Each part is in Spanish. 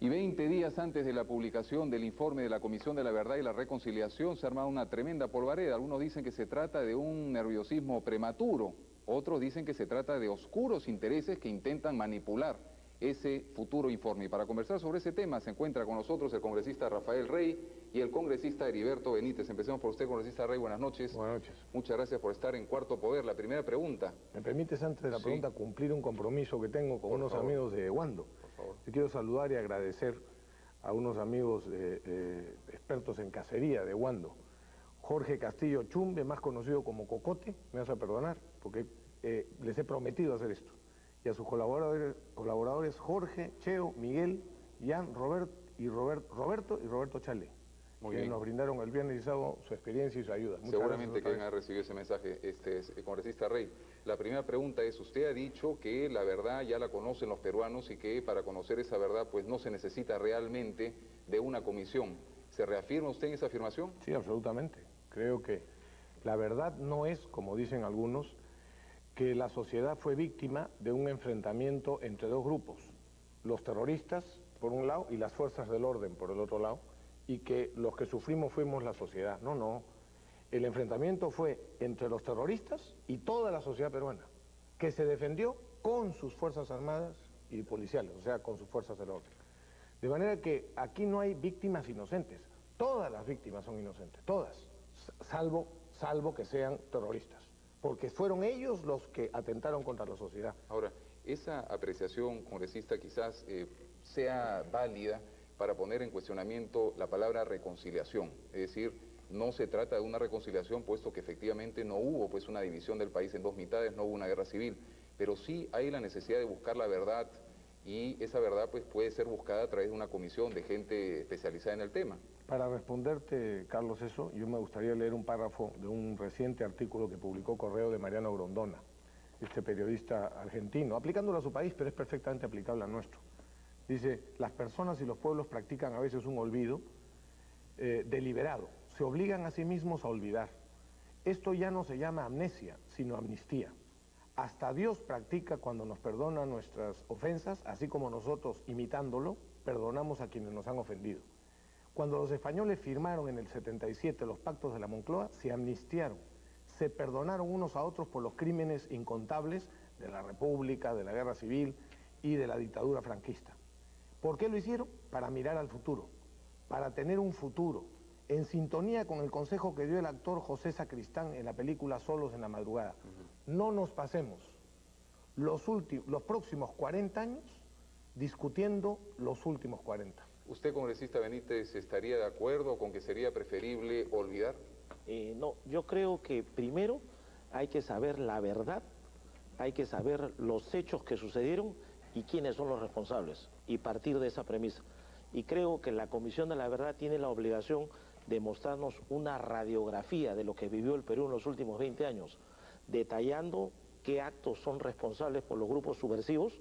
Y 20 días antes de la publicación del informe de la Comisión de la Verdad y la Reconciliación se ha armado una tremenda polvareda. Algunos dicen que se trata de un nerviosismo prematuro, otros dicen que se trata de oscuros intereses que intentan manipular ese futuro informe. Y para conversar sobre ese tema se encuentra con nosotros el congresista Rafael Rey y el congresista Heriberto Benítez. Empecemos por usted, congresista Rey, buenas noches. Buenas noches. Muchas gracias por estar en Cuarto Poder. La primera pregunta. ¿Me permites, antes de la pregunta, cumplir un compromiso que tengo con unos amigos de Wando? Por favor. Te quiero saludar y agradecer a unos amigos expertos en cacería de Wando. Jorge Castillo Chumbe, más conocido como Cocote, me vas a perdonar, porque les he prometido hacer esto. Y a sus colaboradores Jorge, Cheo, Miguel, Jan, Roberto y Roberto Chale, que nos brindaron el viernes y sábado su experiencia y su ayuda. Seguramente que van a recibir ese mensaje, congresista Rey. La primera pregunta es, usted ha dicho que la verdad ya la conocen los peruanos y que para conocer esa verdad pues no se necesita realmente de una comisión. ¿Se reafirma usted en esa afirmación? Sí, absolutamente. Creo que la verdad no es, como dicen algunos, que la sociedad fue víctima de un enfrentamiento entre dos grupos, los terroristas por un lado y las fuerzas del orden por el otro lado, y que los que sufrimos fuimos la sociedad. No, no. El enfrentamiento fue entre los terroristas y toda la sociedad peruana, que se defendió con sus fuerzas armadas y policiales, o sea, con sus fuerzas del orden. De manera que aquí no hay víctimas inocentes. Todas las víctimas son inocentes, todas, salvo que sean terroristas, porque fueron ellos los que atentaron contra la sociedad. Ahora, esa apreciación, congresista, quizás sea válida para poner en cuestionamiento la palabra reconciliación. Es decir, no se trata de una reconciliación, puesto que efectivamente no hubo pues una división del país en dos mitades, no hubo una guerra civil, pero sí hay la necesidad de buscar la verdad, y esa verdad pues puede ser buscada a través de una comisión de gente especializada en el tema. Para responderte, Carlos, eso, yo me gustaría leer un párrafo de un reciente artículo que publicó Correo de Mariano Grondona, este periodista argentino, aplicándolo a su país, pero es perfectamente aplicable al nuestro. Dice, las personas y los pueblos practican a veces un olvido deliberado, se obligan a sí mismos a olvidar. Esto ya no se llama amnesia, sino amnistía. Hasta Dios practica cuando nos perdona nuestras ofensas, así como nosotros, imitándolo, perdonamos a quienes nos han ofendido. Cuando los españoles firmaron en el 77 los pactos de la Moncloa, se amnistiaron, se perdonaron unos a otros por los crímenes incontables de la República, de la Guerra Civil y de la dictadura franquista. ¿Por qué lo hicieron? Para mirar al futuro, para tener un futuro, en sintonía con el consejo que dio el actor José Sacristán en la película Solos en la Madrugada. No nos pasemos los próximos 40 años discutiendo los últimos 40. ¿Usted, congresista Benítez, estaría de acuerdo con que sería preferible olvidar? No, yo creo que primero hay que saber la verdad, hay que saber los hechos que sucedieron y quiénes son los responsables, y partir de esa premisa. Y creo que la Comisión de la Verdad tiene la obligación de mostrarnos una radiografía de lo que vivió el Perú en los últimos 20 años, detallando qué actos son responsables por los grupos subversivos,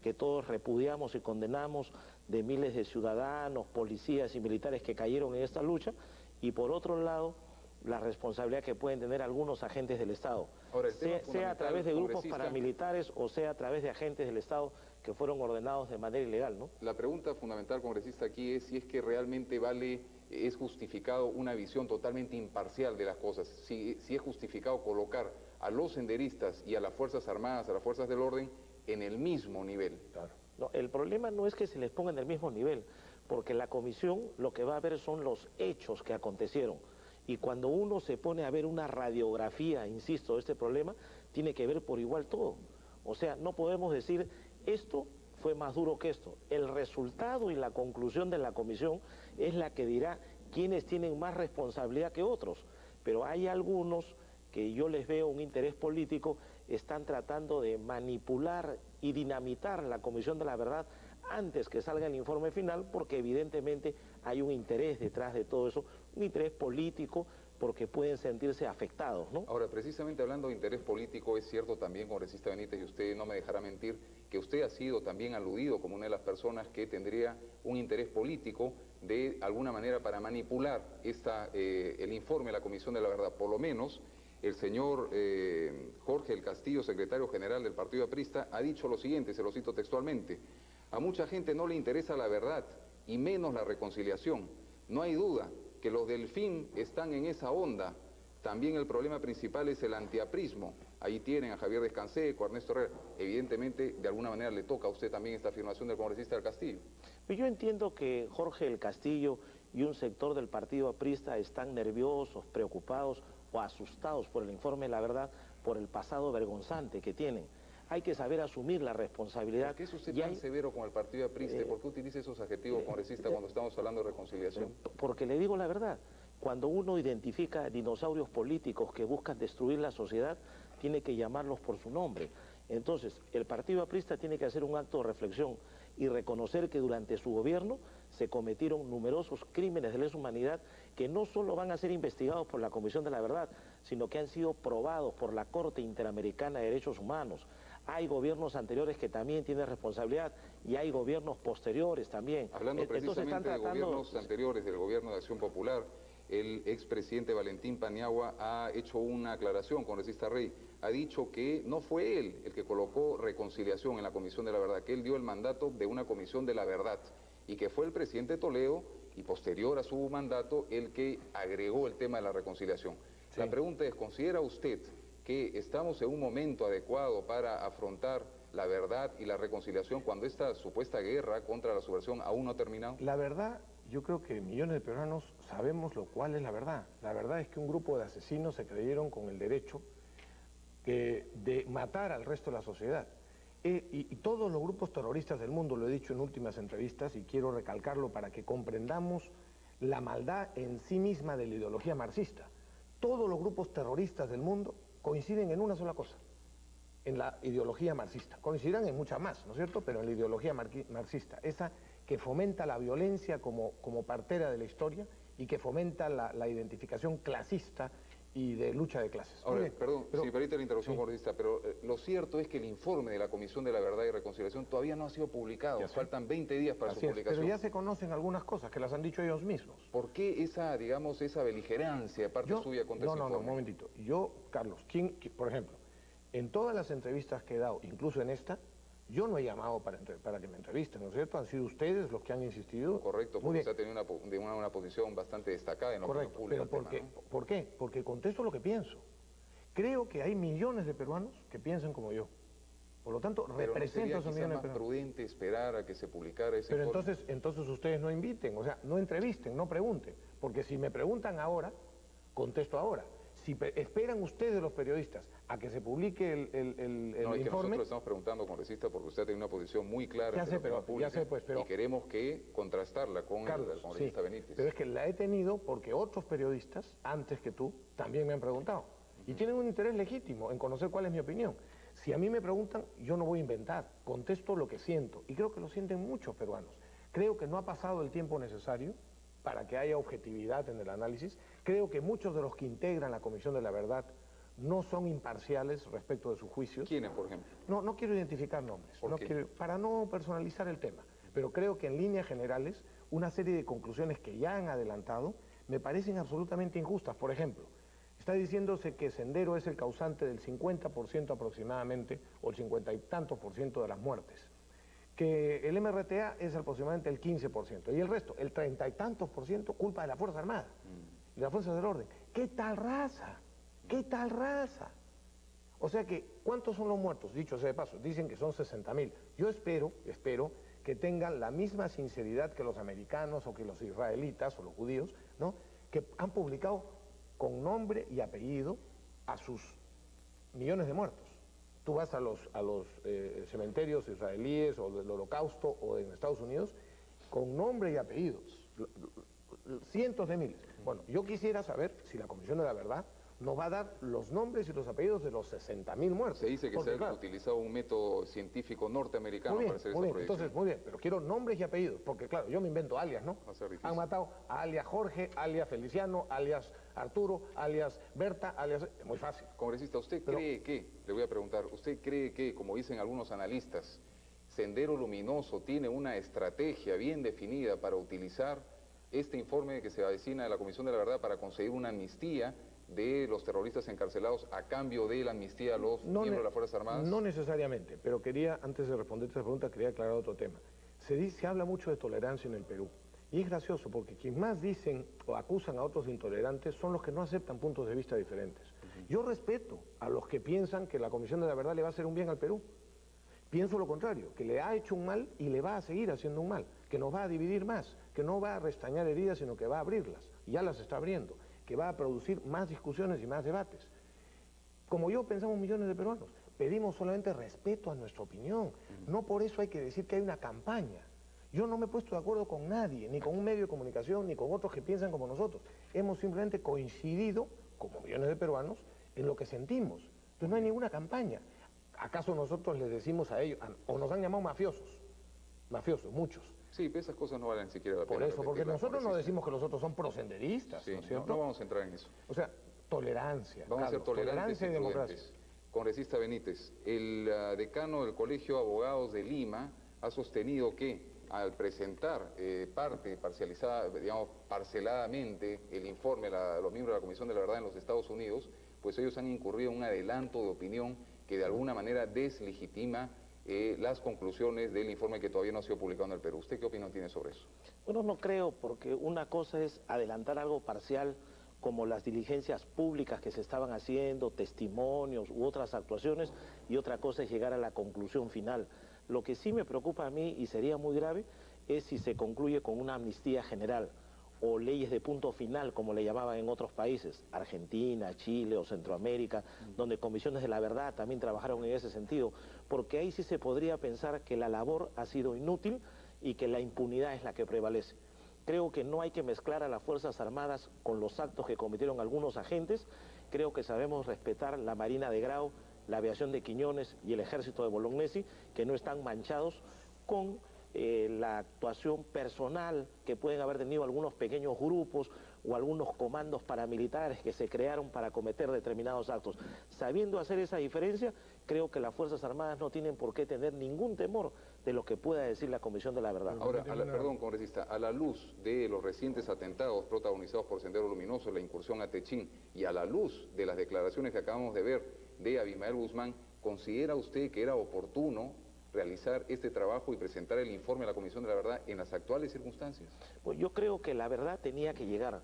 que todos repudiamos y condenamos, de miles de ciudadanos, policías y militares que cayeron en esta lucha, y por otro lado, la responsabilidad que pueden tener algunos agentes del Estado, ahora, sea a través de grupos paramilitares o sea a través de agentes del Estado que fueron ordenados de manera ilegal, ¿no? La pregunta fundamental, congresista, aquí es si es que realmente es justificado una visión totalmente imparcial de las cosas, si es justificado colocar a los senderistas y a las Fuerzas Armadas, a las Fuerzas del Orden, en el mismo nivel. Claro. No, el problema no es que se les ponga en el mismo nivel, porque la comisión lo que va a ver son los hechos que acontecieron. Y cuando uno se pone a ver una radiografía, insisto, de este problema, tiene que ver por igual todo. O sea, no podemos decir, esto fue más duro que esto. El resultado y la conclusión de la comisión es la que dirá quiénes tienen más responsabilidad que otros. Pero hay algunos que yo les veo un interés político, están tratando de manipular y dinamitar la Comisión de la Verdad antes que salga el informe final, porque evidentemente hay un interés detrás de todo eso, un interés político, porque pueden sentirse afectados, ¿no? Ahora, precisamente hablando de interés político, es cierto también, congresista Benítez, y usted no me dejará mentir, que usted ha sido también aludido como una de las personas que tendría un interés político de alguna manera para manipular el informe de la Comisión de la Verdad. Por lo menos, el señor Jorge El Castillo, secretario general del Partido Aprista, ha dicho lo siguiente, se lo cito textualmente: a mucha gente no le interesa la verdad, y menos la reconciliación. No hay duda que los del FIN están en esa onda. También el problema principal es el antiaprismo. Ahí tienen a Javier Descanseco, a Ernesto Herrera. Evidentemente, de alguna manera le toca a usted también esta afirmación del congresista del Castillo. Yo entiendo que Jorge del Castillo y un sector del partido aprista están nerviosos, preocupados o asustados por el informe La Verdad, por el pasado vergonzante que tienen. Hay que saber asumir la responsabilidad. ¿Por qué es usted tan severo con el partido aprista? ¿Por qué utiliza esos adjetivos, congresista, cuando estamos hablando de reconciliación? Porque le digo la verdad. Cuando uno identifica dinosaurios políticos que buscan destruir la sociedad, tiene que llamarlos por su nombre. Entonces, el partido aprista tiene que hacer un acto de reflexión y reconocer que durante su gobierno se cometieron numerosos crímenes de lesa humanidad que no solo van a ser investigados por la Comisión de la Verdad, sino que han sido probados por la Corte Interamericana de Derechos Humanos. Hay gobiernos anteriores que también tienen responsabilidad y hay gobiernos posteriores también. Hablando precisamente de gobiernos anteriores, del gobierno de Acción Popular, el expresidente Valentín Paniagua ha hecho una aclaración, congresista Rey, ha dicho que no fue él el que colocó reconciliación en la Comisión de la Verdad, que él dio el mandato de una Comisión de la Verdad y que fue el presidente Toledo y posterior a su mandato el que agregó el tema de la reconciliación. Sí. La pregunta es, ¿considera usted que estamos en un momento adecuado para afrontar la verdad y la reconciliación cuando esta supuesta guerra contra la subversión aún no ha terminado? La verdad, yo creo que millones de peruanos sabemos lo cual es la verdad. La verdad es que un grupo de asesinos se creyeron con el derecho de matar al resto de la sociedad. Y todos los grupos terroristas del mundo, lo he dicho en últimas entrevistas y quiero recalcarlo para que comprendamos la maldad en sí misma de la ideología marxista. Todos los grupos terroristas del mundo coinciden en una sola cosa, en la ideología marxista. Coincidirán en muchas más, ¿no es cierto?, pero en la ideología marxista, esa que fomenta la violencia como partera de la historia y que fomenta la identificación clasista y de lucha de clases. Ahora, perdón, si me permite la interrupción, congresista, pero lo cierto es que el informe de la Comisión de la Verdad y Reconciliación todavía no ha sido publicado. Faltan 20 días para su publicación. Pero ya se conocen algunas cosas que las han dicho ellos mismos. ¿Por qué esa, digamos, esa beligerancia de parte suya contra ese informe? No, un momentito. Yo, Carlos, por ejemplo, en todas las entrevistas que he dado, incluso en esta, yo no he llamado para que me entrevisten, ¿no es cierto? Han sido ustedes los que han insistido. Correcto, porque usted ha tenido una posición bastante destacada en la opinión pública. Pero ¿por qué? Porque contesto lo que pienso. Creo que hay millones de peruanos que piensan como yo. Por lo tanto, represento a esos millones de peruanos. ¿Pero no sería prudente esperar a que se publicara ese informe? Pero entonces ustedes no inviten, o sea, no entrevisten, no pregunten. Porque si me preguntan ahora, contesto ahora. Si esperan ustedes, los periodistas, a que se publique el informe... informe... nosotros estamos preguntando, congresista, porque usted tiene una posición muy clara en la opinión pública, y queremos que contrastarla con el congresista Benítez. Pero es que la he tenido porque otros periodistas, antes que tú, también me han preguntado. Y tienen un interés legítimo en conocer cuál es mi opinión. Si a mí me preguntan, yo no voy a inventar, contesto lo que siento. Y creo que lo sienten muchos peruanos. Creo que no ha pasado el tiempo necesario para que haya objetividad en el análisis. Creo que muchos de los que integran la Comisión de la Verdad no son imparciales respecto de sus juicios. ¿Quiénes, por ejemplo? No quiero identificar nombres, ¿Por qué? Para no personalizar el tema, pero creo que en líneas generales una serie de conclusiones que ya han adelantado me parecen absolutamente injustas. Por ejemplo, está diciéndose que Sendero es el causante del 50% aproximadamente, o el 50 y tantos % de las muertes, que el MRTA es aproximadamente el 15%, y el resto, el 30 y tantos %, culpa de la Fuerza Armada y de las Fuerzas del Orden. ¿Qué tal raza? ¿Qué tal raza? O sea que, ¿cuántos son los muertos? Dicho sea de paso, dicen que son 60.000. Yo espero que tengan la misma sinceridad que los americanos o que los israelitas o los judíos, ¿no?, que han publicado con nombre y apellido a sus millones de muertos. Tú vas a los cementerios israelíes o del Holocausto o en Estados Unidos con nombre y apellidos, cientos de miles. Bueno, yo quisiera saber si la Comisión de la Verdad nos va a dar los nombres y los apellidos de los 60.000 muertos. Se dice que se ha utilizado un método científico norteamericano para hacer esa proyección. Entonces, muy bien, pero quiero nombres y apellidos, porque claro, yo me invento alias, ¿no? Han matado a alias Jorge, alias Feliciano, alias Arturo, alias Berta, alias... Muy fácil. Congresista, ¿usted cree que, le voy a preguntar, usted cree que, como dicen algunos analistas, Sendero Luminoso tiene una estrategia bien definida para utilizar este informe que se avecina de la Comisión de la Verdad para conseguir una amnistía de los terroristas encarcelados a cambio de la amnistía a los miembros de las Fuerzas Armadas? No necesariamente, pero quería, antes de responderte esa pregunta, quería aclarar otro tema. se habla mucho de tolerancia en el Perú. Y es gracioso porque quienes más dicen o acusan a otros de intolerantes son los que no aceptan puntos de vista diferentes. Yo respeto a los que piensan que la Comisión de la Verdad le va a hacer un bien al Perú. Pienso lo contrario, que le ha hecho un mal y le va a seguir haciendo un mal, que nos va a dividir más, que no va a restañar heridas, sino que va a abrirlas, y ya las está abriendo, que va a producir más discusiones y más debates. Como yo pensamos millones de peruanos, pedimos solamente respeto a nuestra opinión, no por eso hay que decir que hay una campaña. Yo no me he puesto de acuerdo con nadie, ni con un medio de comunicación, ni con otros que piensan como nosotros. Hemos simplemente coincidido, como millones de peruanos, en lo que sentimos. Entonces no hay ninguna campaña. ¿Acaso nosotros les decimos a ellos, o nos han llamado mafiosos? Mafiosos, muchos. Sí, pero esas cosas no valen siquiera la pena. Por eso, porque repetirlas, nosotros no congresista. decimos que los otros son prosenderistas, Sí, ¿no es cierto? no vamos a entrar en eso. O sea, tolerancia. Vamos a ser Carlos, tolerantes tolerancia y y democracia. prudentes. Congresista Benítez, el decano del Colegio de Abogados de Lima ha sostenido que al presentar parcializada, digamos, parceladamente el informe a los miembros de la Comisión de la Verdad en los Estados Unidos, pues ellos han incurrido en un adelanto de opinión que de alguna manera deslegitima las conclusiones del informe que todavía no ha sido publicado en el Perú. ¿Usted qué opinión tiene sobre eso? Bueno, no creo, porque una cosa es adelantar algo parcial, como las diligencias públicas que se estaban haciendo, testimonios u otras actuaciones, y otra cosa es llegar a la conclusión final. Lo que sí me preocupa a mí, y sería muy grave, es si se concluye con una amnistía general o leyes de punto final, como le llamaban en otros países, Argentina, Chile o Centroamérica, donde comisiones de la verdad también trabajaron en ese sentido, porque ahí sí se podría pensar que la labor ha sido inútil y que la impunidad es la que prevalece. Creo que no hay que mezclar a las Fuerzas Armadas con los actos que cometieron algunos agentes. Creo que sabemos respetar la Marina de Grau, la aviación de Quiñones y el ejército de Bolognesi, que no están manchados con la actuación personal que pueden haber tenido algunos pequeños grupos o algunos comandos paramilitares que se crearon para cometer determinados actos. Sabiendo hacer esa diferencia, creo que las Fuerzas Armadas no tienen por qué tener ningún temor de lo que pueda decir la Comisión de la Verdad. Ahora, perdón, congresista, a la luz de los recientes atentados protagonizados por Sendero Luminoso, la incursión a Techín, y a la luz de las declaraciones que acabamos de ver de Abimael Guzmán, ¿considera usted que era oportuno realizar este trabajo y presentar el informe a la Comisión de la Verdad en las actuales circunstancias? Pues yo creo que la verdad tenía que llegar.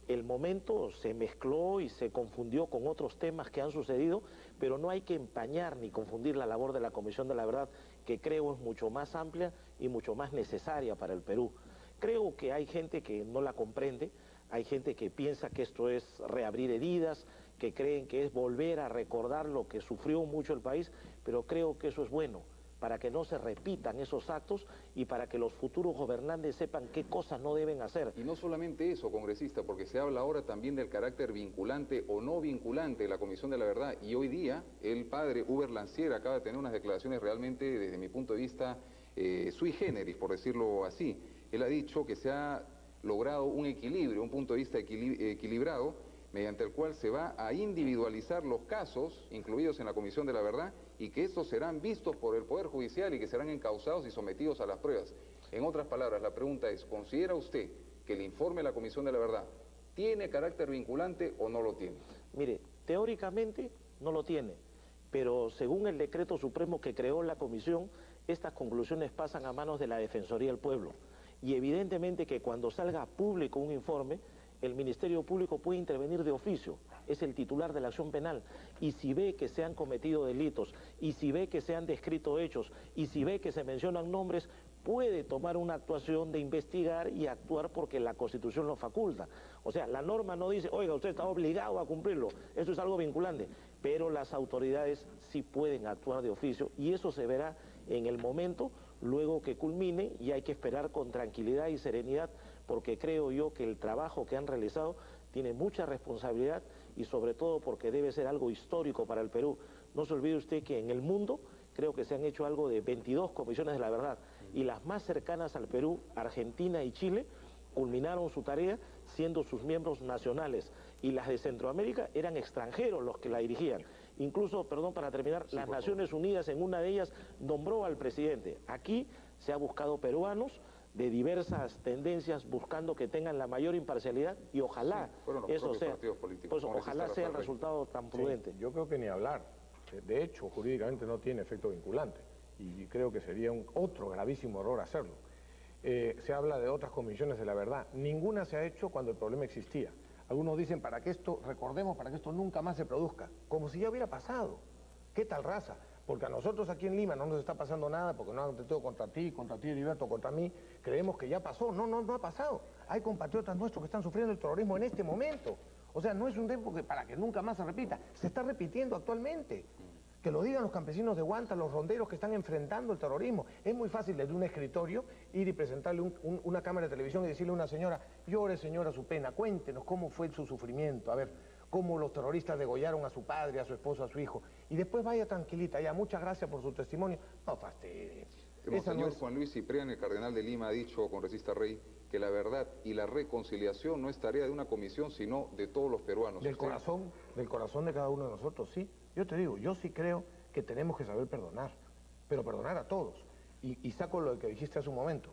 El momento se mezcló y se confundió con otros temas que han sucedido, pero no hay que empañar ni confundir la labor de la Comisión de la Verdad, que creo es mucho más amplia y mucho más necesaria para el Perú. Creo que hay gente que no la comprende, hay gente que piensa que esto es reabrir heridas, que creen que es volver a recordar lo que sufrió mucho el país, pero creo que eso es bueno, para que no se repitan esos actos y para que los futuros gobernantes sepan qué cosas no deben hacer. Y no solamente eso, congresista, porque se habla ahora también del carácter vinculante o no vinculante de la Comisión de la Verdad, y hoy día el padre Uber Lancier acaba de tener unas declaraciones realmente, desde mi punto de vista, sui generis, por decirlo así. Él ha dicho que se ha logrado un equilibrio, un punto de vista equilibrado, mediante el cual se va a individualizar los casos incluidos en la Comisión de la Verdad y que estos serán vistos por el Poder Judicial y que serán encausados y sometidos a las pruebas. En otras palabras, la pregunta es, ¿considera usted que el informe de la Comisión de la Verdad tiene carácter vinculante o no lo tiene? Mire, teóricamente no lo tiene, pero según el decreto supremo que creó la comisión, estas conclusiones pasan a manos de la Defensoría del Pueblo. Y evidentemente que cuando salga público un informe, el Ministerio Público puede intervenir de oficio, es el titular de la acción penal, y si ve que se han cometido delitos, y si ve que se han descrito hechos, y si ve que se mencionan nombres, puede tomar una actuación de investigar y actuar porque la Constitución lo faculta. O sea, la norma no dice, oiga, usted está obligado a cumplirlo, eso es algo vinculante, pero las autoridades sí pueden actuar de oficio y eso se verá en el momento luego que culmine, y hay que esperar con tranquilidad y serenidad, porque creo yo que el trabajo que han realizado tiene mucha responsabilidad y sobre todo porque debe ser algo histórico para el Perú. No se olvide usted que en el mundo creo que se han hecho algo de 22 comisiones de la verdad y las más cercanas al Perú, Argentina y Chile, culminaron su tarea siendo sus miembros nacionales y las de Centroamérica eran extranjeros los que la dirigían. Incluso, perdón, para terminar, las Naciones Unidas en una de ellas nombró al presidente. Aquí se ha buscado peruanos de diversas tendencias buscando que tengan la mayor imparcialidad y ojalá eso sea, pues, ojalá sea el resultado tan prudente. Sí, yo creo que ni hablar. De hecho, jurídicamente no tiene efecto vinculante y creo que sería otro gravísimo error hacerlo. se habla de otras comisiones de la verdad. Ninguna se ha hecho cuando el problema existía. Algunos dicen, para que esto, recordemos, para que esto nunca más se produzca, como si ya hubiera pasado. ¿Qué tal raza? Porque a nosotros aquí en Lima no nos está pasando nada, porque no han atentado contra ti, Heriberto, contra mí, creemos que ya pasó. No, no, no ha pasado. Hay compatriotas nuestros que están sufriendo el terrorismo en este momento. O sea, no es un tiempo que para que nunca más se repita, se está repitiendo actualmente. Que lo digan los campesinos de Huanta, los ronderos que están enfrentando el terrorismo. Es muy fácil desde un escritorio ir y presentarle una cámara de televisión y decirle a una señora, llore señora su pena, cuéntenos cómo fue su sufrimiento, a ver, cómo los terroristas degollaron a su padre, a su esposo, a su hijo. Y después vaya tranquilita, ya, muchas gracias por su testimonio. No fastidie. El monseñor Juan Luis Cipriani, el cardenal de Lima, ha dicho, congresista Rey, que la verdad y la reconciliación no es tarea de una comisión, sino de todos los peruanos. Del corazón de cada uno de nosotros, sí. Yo te digo, yo sí creo que tenemos que saber perdonar, pero perdonar a todos. Y saco lo que dijiste hace un momento,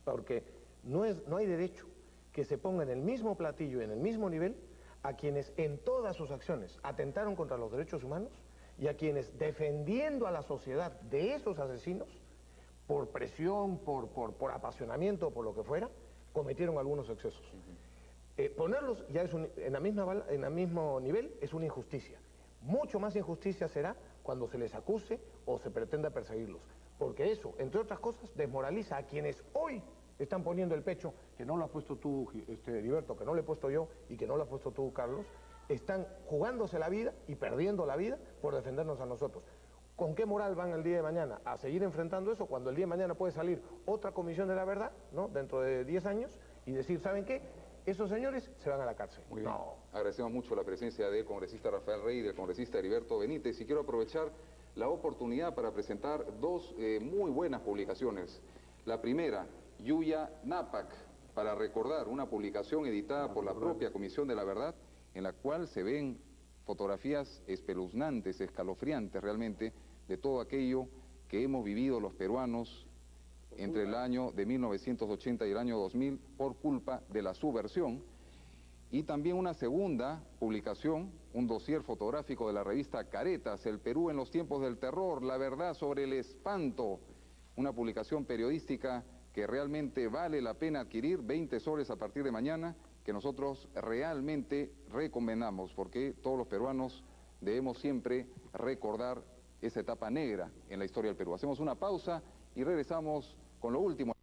porque no hay derecho que se ponga en el mismo platillo, en el mismo nivel, a quienes en todas sus acciones atentaron contra los derechos humanos y a quienes, defendiendo a la sociedad de esos asesinos, por presión, por apasionamiento o por lo que fuera, cometieron algunos excesos. Ponerlos ya en el mismo nivel es una injusticia. Mucho más injusticia será cuando se les acuse o se pretenda perseguirlos. Porque eso, entre otras cosas, desmoraliza a quienes hoy están poniendo el pecho, que no lo has puesto tú, Heriberto, que no lo he puesto yo y que no lo has puesto tú, Carlos, están jugándose la vida y perdiendo la vida por defendernos a nosotros. ¿Con qué moral van el día de mañana a seguir enfrentando eso cuando el día de mañana puede salir otra comisión de la verdad, ¿no?, dentro de 10 años y decir, ¿saben qué? Esos señores se van a la cárcel. Muy bien. No. Agradecemos mucho la presencia del congresista Rafael Rey y del congresista Heriberto Benítez, y quiero aprovechar la oportunidad para presentar dos muy buenas publicaciones. La primera, Yuya Nápac, para recordar, una publicación editada por la propia Comisión de la Verdad, en la cual se ven fotografías espeluznantes, escalofriantes realmente, de todo aquello que hemos vivido los peruanos entre el año de 1980 y el año 2000 por culpa de la subversión. Y también una segunda publicación, un dossier fotográfico de la revista Caretas, El Perú en los tiempos del terror, la verdad sobre el espanto, una publicación periodística que realmente vale la pena adquirir, 20 soles a partir de mañana, que nosotros realmente recomendamos, porque todos los peruanos debemos siempre recordar esa etapa negra en la historia del Perú. Hacemos una pausa y regresamos con lo último.